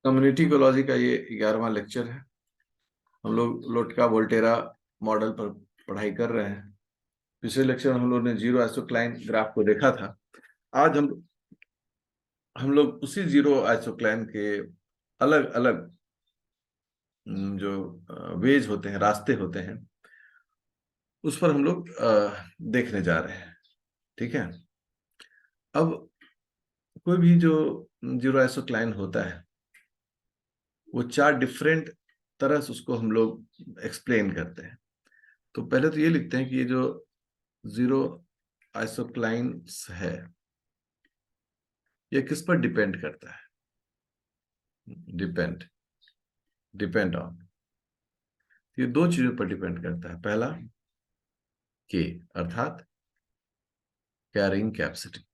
Community ecology का ये 11वां lecture है। हम लोग लोटका वोल्टेरा मॉडल पर पढ़ाई कर रहे हैं। पिछले लेक्चर में हम लोग ने जीरो आइसोक्लाइन ग्राफ को देखा था। आज हम लोग उसी जीरो आइसोक्लाइन के अलग अलग जो वेज होते हैं, रास्ते होते हैं, उस पर हम लोग देखने जा रहे हैं। ठीक है। अब कोई भी जो जीरो आइसोक्लाइन होता है वो 4 डिफरेंट तरह से उसको हम लोग एक्सप्लेन करते हैं। तो पहले तो ये लिखते हैं कि ये जो जीरो आइसोक्लाइन्स है ये किस पर डिपेंड करता है। डिपेंड ऑन, ये 2 चीजों पर डिपेंड करता है। पहला के अर्थात कैरिंग कैपेसिटी,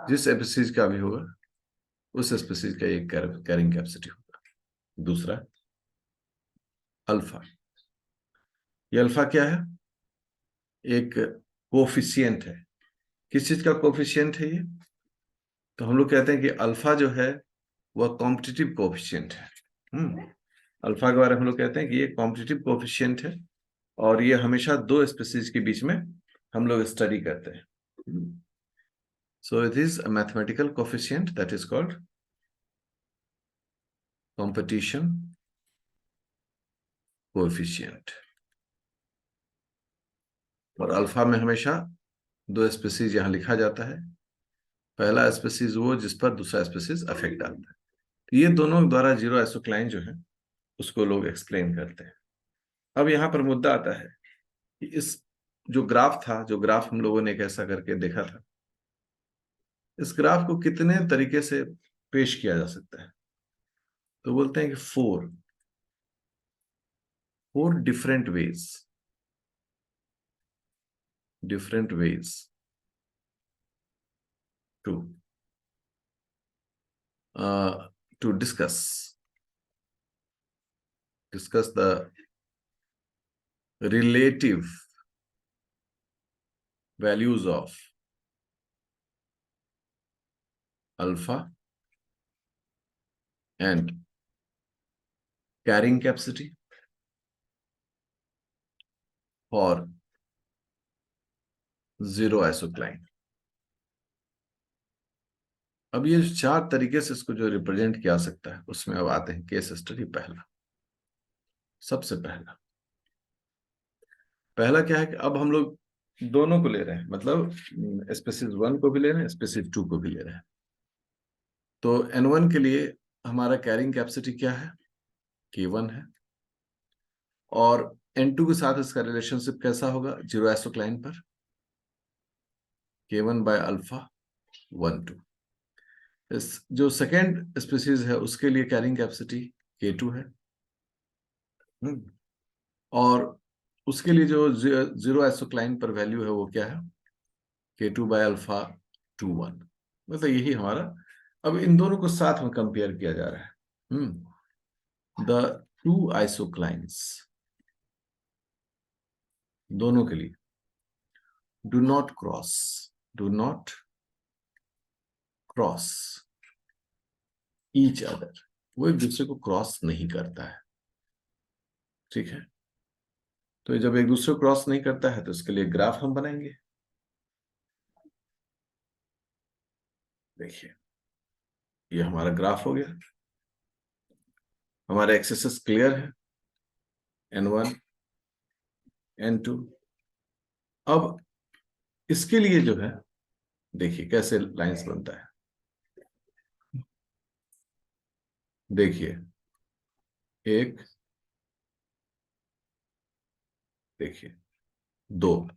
जिस स्पीसीज का भी होगा उस स्पीसीज का एक कैरिंग कैपेसिटी होगा। दूसरा अल्फा। ये अल्फा क्या है? एक कोफिशिएंट है। किस चीज का कोफिशिएंट है ये? तो हम लोग कहते हैं कि अल्फा जो है वह कॉम्पिटिटिव कोफिशिएंट है। अल्फा के बारे में हम लोग कहते हैं कि ये कॉम्पिटिटिव कोफिशिएंट है और ये हमेशा 2 स्पीसीज के बीच में हम लोग स्टडी करते हैं। So it is a mathematical coefficient that is called competition coefficient. और अल्फा में हमेशा 2 स्पीसीज यहां लिखा जाता है। पहला स्पीसीज वो जिस पर दूसरा स्पीसीज अफेक्ट डालता है। तो ये दोनों द्वारा जीरो आइसोक्लाइन जो है उसको लोग एक्सप्लेन करते हैं। अब यहाँ पर मुद्दा आता है कि इस जो ग्राफ था, जो ग्राफ हम लोगों ने कैसा करके देखा था, इस ग्राफ को कितने तरीके से पेश किया जा सकता है। तो बोलते हैं कि four different ways to to discuss the relative values of alpha and carrying capacity for zero isocline. अब ये 4 तरीके से इसको जो रिप्रेजेंट किया सकता है उसमें अब आते हैं केस स्टडी। सबसे पहला क्या है कि अब हम लोग दोनों को ले रहे हैं, मतलब स्पीसीज 1 को भी ले रहे हैं, स्पीसीज 2 को भी ले रहे हैं। तो N1 के लिए हमारा कैरिंग कैपेसिटी क्या है? K1 है। और N2 के साथ इसका रिलेशनशिप कैसा होगा जीरो आइसोक्लाइन पर? K1 by alpha 1 2। इस जो सेकेंड स्पीसीज है उसके लिए कैरिंग कैपेसिटी K2 है। और उसके लिए जो जीरो आइसोक्लाइन पर वैल्यू है वो क्या है? K2 by alpha 2 1। मतलब यही हमारा, अब इन दोनों को साथ में कंपेयर किया जा रहा है। द 2 आइसोक्लाइन्स दोनों के लिए do not cross each other, वो एक दूसरे को क्रॉस नहीं करता है। ठीक है। तो जब एक दूसरे को क्रॉस नहीं करता है तो इसके लिए ग्राफ हम बनाएंगे। देखिए ये हमारा ग्राफ हो गया। हमारे एक्सेस क्लियर है, N1 N2। अब इसके लिए जो है देखिए कैसे लाइंस बनता है। देखिए एक, देखिए 2।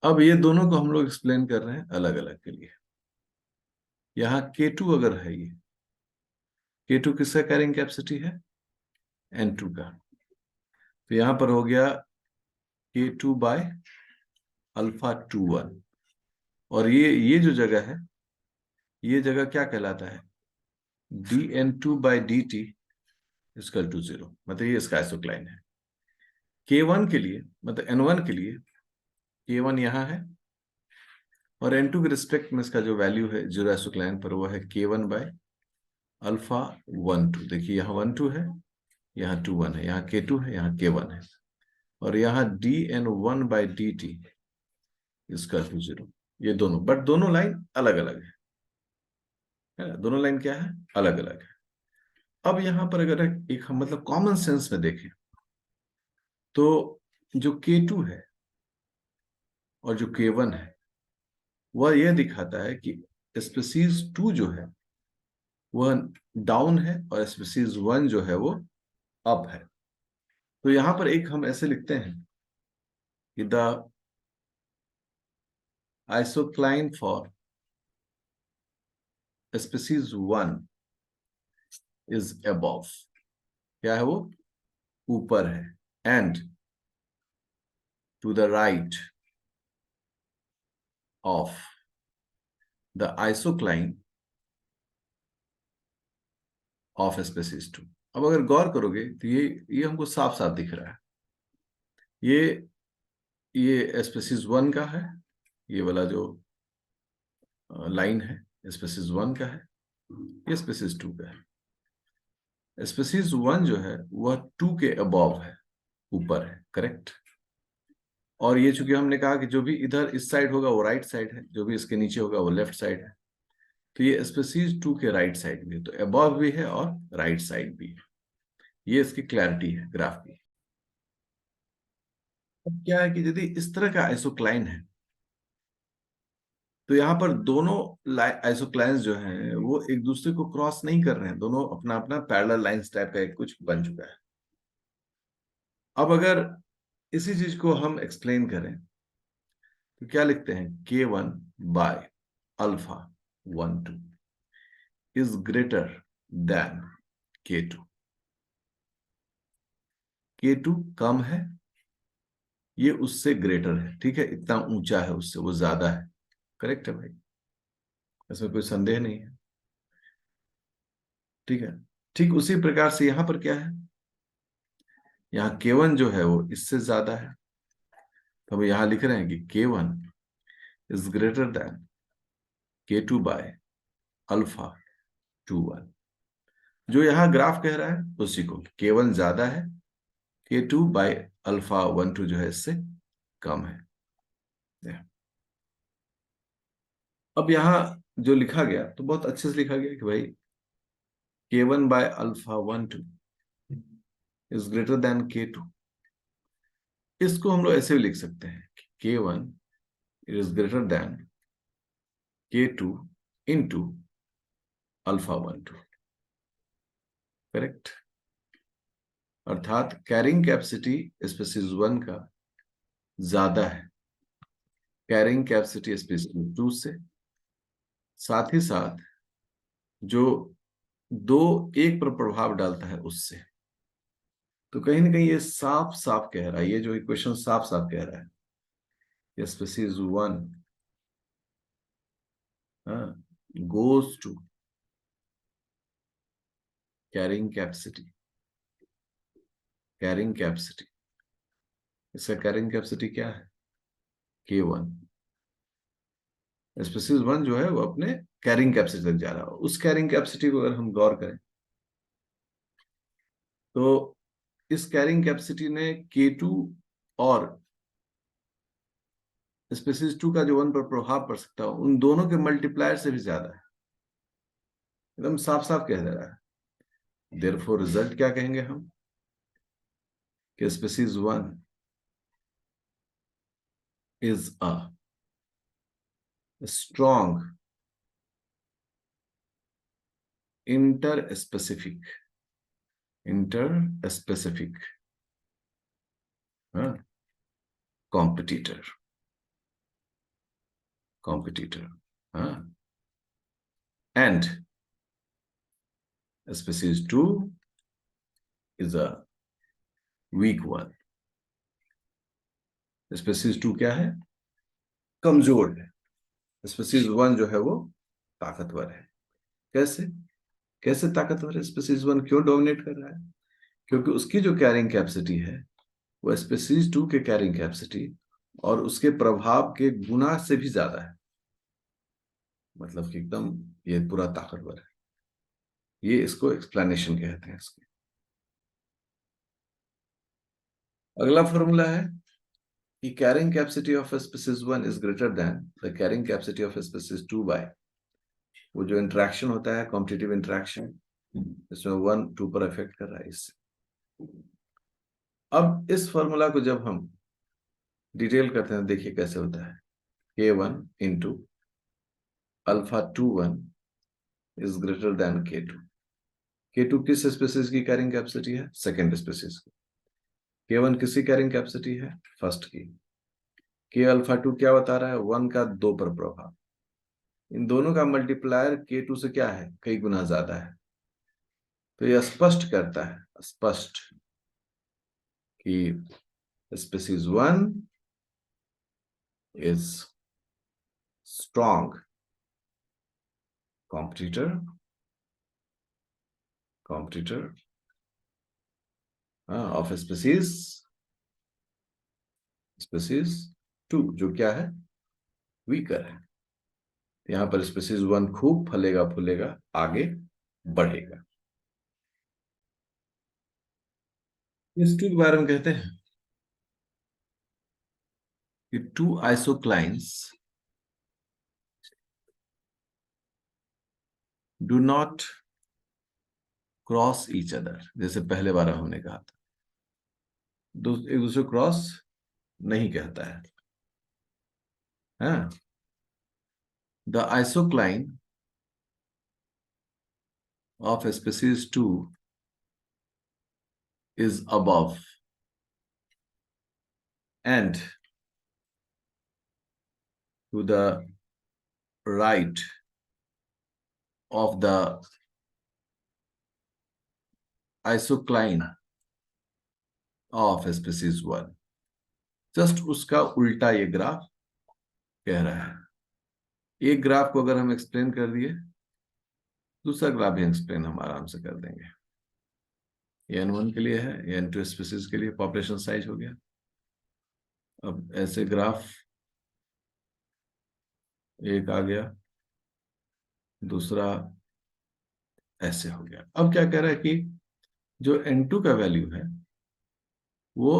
अब ये दोनों को हम लोग एक्सप्लेन कर रहे हैं अलग अलग के लिए। यहाँ K2 अगर है, ये K2 किसका कैरिंग कैपेसिटी है? N2 का। तो यहां पर हो गया K2 बाय अल्फा 2 1। और ये जो जगह है, ये जगह क्या कहलाता है? dN2 bye dt equal to 0। मतलब ये इसका आइसोक्लाइन है। K1 के लिए, मतलब N1 के लिए K1 यहाँ है और N2 के रिस्पेक्ट में इसका जो वैल्यू है जीरो आइसोक्लाइन पर वो है K1 बाय अल्फा 1 2, देखिए यहाँ 1 2 है, यहाँ 2 1 है, यहाँ K2 है, यहाँ K1 है, और यहाँ dN1/dt इसका 0, ये दोनों, बट दोनों लाइन अलग अलग है ना? दोनों लाइन क्या है? अलग अलग है। अब यहाँ पर अगर एक हम मतलब कॉमन सेंस में देखें तो जो K2 है और जो K1 है वह यह दिखाता है कि स्पीसीज 2 जो है वह डाउन है और स्पीसीज 1 जो है वो अप है। तो यहां पर एक हम ऐसे लिखते हैं कि the isocline for species 1 is above, क्या है वो? ऊपर है, and to the right of the isocline of species 2। अब अगर गौर करोगे तो ये हमको साफ साफ दिख रहा है, ये स्पीसीज 1 का है, ये वाला जो लाइन है स्पीसीज 1 का है, ये स्पीसीज 2 का है। स्पीसीज 1 जो है वह 2 के अबव है, ऊपर है, करेक्ट। और ये चूंकि हमने कहा कि जो भी इधर इस साइड होगा वो राइट साइड है, जो भी इसके नीचे होगा वो लेफ्ट साइड है, तो ये स्पीसीज 2 के राइट साइड भी है, तो अबव भी है और राइट साइड भी है। ये इसकी क्लैरिटी है ग्राफ की। अब क्या है कि यदि इस तरह का आइसोक्लाइन है तो यहाँ पर दोनों आइसोक्लाइंस जो हैं वो एक दूसरे को क्रॉस नहीं कर रहे हैं, दोनों अपना अपना पैरेलल लाइंस टाइप का एक कुछ बन चुका है। अब अगर इसी चीज को हम एक्सप्लेन करें तो क्या लिखते हैं? K1/α12 is greater than K2। K2 कम है, ये उससे ग्रेटर है, ठीक है, इतना ऊंचा है उससे, वो ज्यादा है, करेक्ट है भाई, इसमें कोई संदेह नहीं है, ठीक है। ठीक उसी प्रकार से यहां पर क्या है, यहाँ K1 जो है वो इससे ज्यादा है, तो हम यहां लिख रहे हैं कि K1 is greater then K2/α21। जो यहाँ ग्राफ कह रहा है उसी को, K1 ज्यादा है, K2/α12 जो है इससे कम है। अब यहाँ जो लिखा गया तो बहुत अच्छे से लिखा गया कि भाई K1/α12 is greater than K2। इसको हम लोग ऐसे भी लिख सकते हैं कि K1 is greater than K2 into α12, correct. अर्थात कैरिंग कैपेसिटी स्पीसीज 1 का ज्यादा है कैरिंग कैपेसिटी स्पीसीज 2 से, साथ ही साथ जो दो एक पर प्रभाव डालता है उससे। तो कहीं ना कहीं ये साफ साफ कह रहा है, ये जो इक्वेशन साफ साफ कह रहा है species 1 goes to carrying capacity, इसका कैरिंग कैपेसिटी क्या है? K1। स्पीसीज 1 जो है वो अपने कैरिंग कैपेसिटी तक जा रहा है, उस कैरिंग कैपेसिटी को अगर हम गौर करें तो इस कैरिंग कैपेसिटी ने K2 और स्पीसीज 2 का जो 1 पर प्रभाव पड़ सकता है उन दोनों के मल्टीप्लायर से भी ज्यादा है, एकदम साफ साफ कह दे रहा है। देयरफॉर रिजल्ट क्या कहेंगे हम कि species 1 is a strong interspecific competitor and species 2 is a weak one. Species 2 क्या है? कमजोर है। स्पीसीज 1 जो है वो ताकतवर है। कैसे कैसे ताकतवर है? स्पीसीज 1 क्यों डोमिनेट कर रहा है? क्योंकि उसकी जो कैरिंग कैपेसिटी है वो स्पीसीज 2 के कैरिंग कैपेसिटी और उसके प्रभाव के गुना से भी ज्यादा है, मतलब कि एकदम ये पूरा ताकतवर है। ये इसको एक्सप्लेनेशन कहते हैं इसके। अगला फॉर्मूला है कि carrying capacity of species 1 is greater than the carrying capacity of species 2 by, वो जो इंटरेक्शन होता है कॉम्पिटिटिव इंटरेक्शन, इसमें 1 2 पर इफेक्ट कर रहा है इससे। अब इस फॉर्मूला को जब हम डिटेल करते हैं, देखिए कैसे होता है। K1 into alpha 21 is greater than K2। K2 किस स्पीसीज की कैरिंग कैपेसिटी है? सेकेंड स्पीसीज की। K1 किसी कैरिंग कैपेसिटी है? फर्स्ट की। K अल्फा 2 क्या बता रहा है? 1 का 2 पर प्रभाव। इन दोनों का मल्टीप्लायर K2 से क्या है? कई गुना ज्यादा है। तो यह स्पष्ट करता है, स्पष्ट, कि species 1 is strong competitor of species 2, जो क्या है? वीकर है। यहां पर स्पीसीज 1 खूब फलेगा फूलेगा, आगे बढ़ेगा। इस टू के बारे में कहते हैं कि two isoclines do not cross each other, जैसे पहले बार हमने कहा था, एक दूसरे क्रॉस नहीं कहता है। The isocline of species 2 is above and to the right of the isocline of species 1। Just उसका उल्टा ये ग्राफ कह रहा है। एक ग्राफ को अगर हम एक्सप्लेन कर दिए, दूसरा ग्राफ भी एक्सप्लेन हम आराम से कर देंगे। ये N1 के लिए है, ये N2 स्पीसीज के लिए पॉपुलेशन साइज हो गया। अब ऐसे ग्राफ एक आ गया, दूसरा ऐसे हो गया। अब क्या कह रहा है कि जो N2 का वैल्यू है वो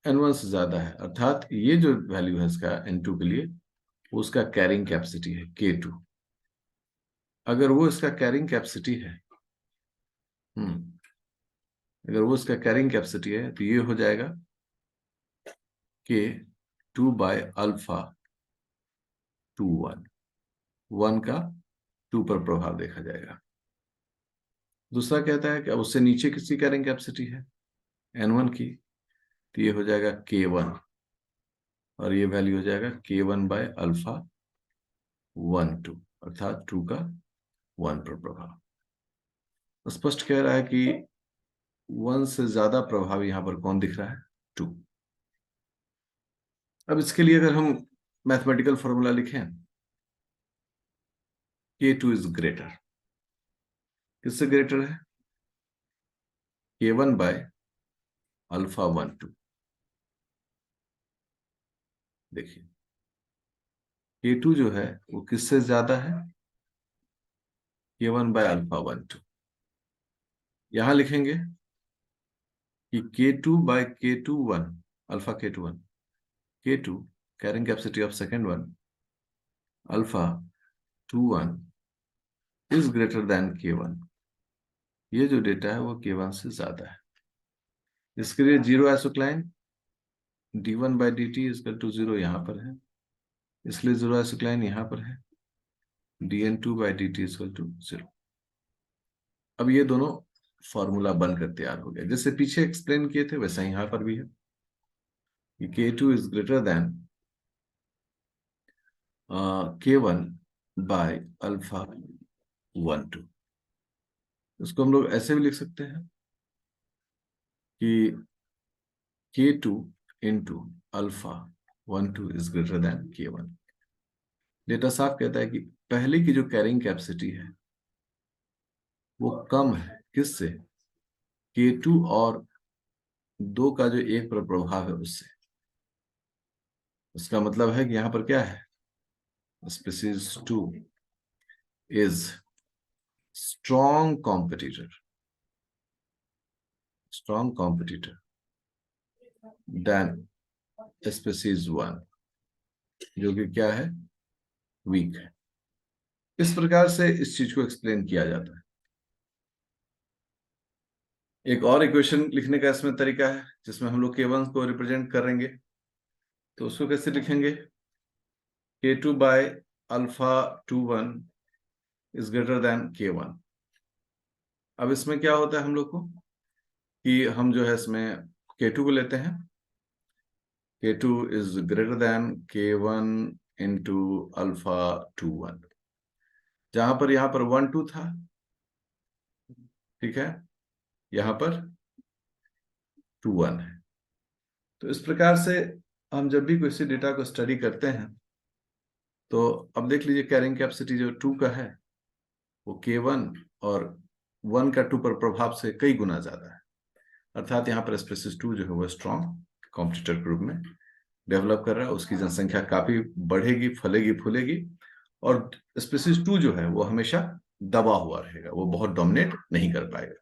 N1 से ज्यादा है, अर्थात ये जो वैल्यू है इसका N2 के लिए, उसका कैरिंग कैपेसिटी है K2। अगर वो इसका कैरिंग कैपेसिटी है, अगर वो इसका कैरिंग कैपेसिटी है, तो ये हो जाएगा K2 बाय अल्फा 21। 1 का 2 पर प्रभाव देखा जाएगा। दूसरा कहता है कि अब उससे नीचे किसकी कैरिंग कैपेसिटी है? N1 की, तो ये हो जाएगा K1, और ये वैल्यू हो जाएगा K1 बाय अल्फा 1 2, अर्थात 2 का 1 पर प्रभाव। स्पष्ट कह रहा है कि 1 से ज्यादा प्रभाव यहां पर कौन दिख रहा है? 2। अब इसके लिए अगर हम मैथमेटिकल फॉर्मूला लिखें, K2 इज ग्रेटर, किससे ग्रेटर है? K1 by alpha 1 2। देखिए K2 जो है वो किससे ज्यादा है? K1 by alpha 1 2। यहां लिखेंगे कि K2 by K21 alpha K21, K2 carrying capacity of second one alpha 21 is greater than K1। ये जो डेटा है वो K1 से ज्यादा है। इसके लिए zero isocline d1 by dt is equal to 0 यहां पर है, इसलिए जीरो आइसोक्लाइन यहां पर है, dn2 by dt is equal to 0। अब ये दोनों फॉर्मूला बनकर तैयार हो गया, जैसे पीछे एक्सप्लेन किए थे वैसा यहां पर भी है कि K2 is greater than K1 by alpha 1 2। इसको हम लोग ऐसे भी लिख सकते हैं कि K2 into alpha 1 2 is greater than K1। Data साफ कहता है कि पहले की जो कैरिंग कैपेसिटी है वो कम है, किससे? K2 और 2 का जो 1 पर प्रभाव है उससे। उसका मतलब है कि यहां पर क्या है? Species 2 is strong competitor than species 1, जो कि क्या है, वीक है। इस प्रकार से इस चीज को एक्सप्लेन किया जाता है। एक और इक्वेशन लिखने का इसमें तरीका है जिसमें हम लोग K1 को रिप्रेजेंट करेंगे। तो उसको कैसे लिखेंगे? K2 by alpha 21 is greater than K1। अब इसमें क्या होता है हम लोग को कि हम जो है इसमें K2 को लेते हैं, K2 is greater than K1 into alpha 21, जहां पर यहां पर 1 2 था, ठीक है, यहां पर 2 1 है। तो इस प्रकार से हम जब भी किसी डेटा को स्टडी करते हैं तो अब देख लीजिए कैरिंग कैपेसिटी जो 2 का है वो K1 और 1 का 2 पर प्रभाव से कई गुना ज्यादा है। अर्थात यहाँ पर स्पीसीज 2 जो है वो स्ट्रॉन्ग कॉम्पिटिटर के रूप में डेवलप कर रहा है, उसकी जनसंख्या काफी बढ़ेगी, फलेगी फूलेगी, और स्पीसीज 2 जो है वो हमेशा दबा हुआ रहेगा, वो बहुत डोमिनेट नहीं कर पाएगा।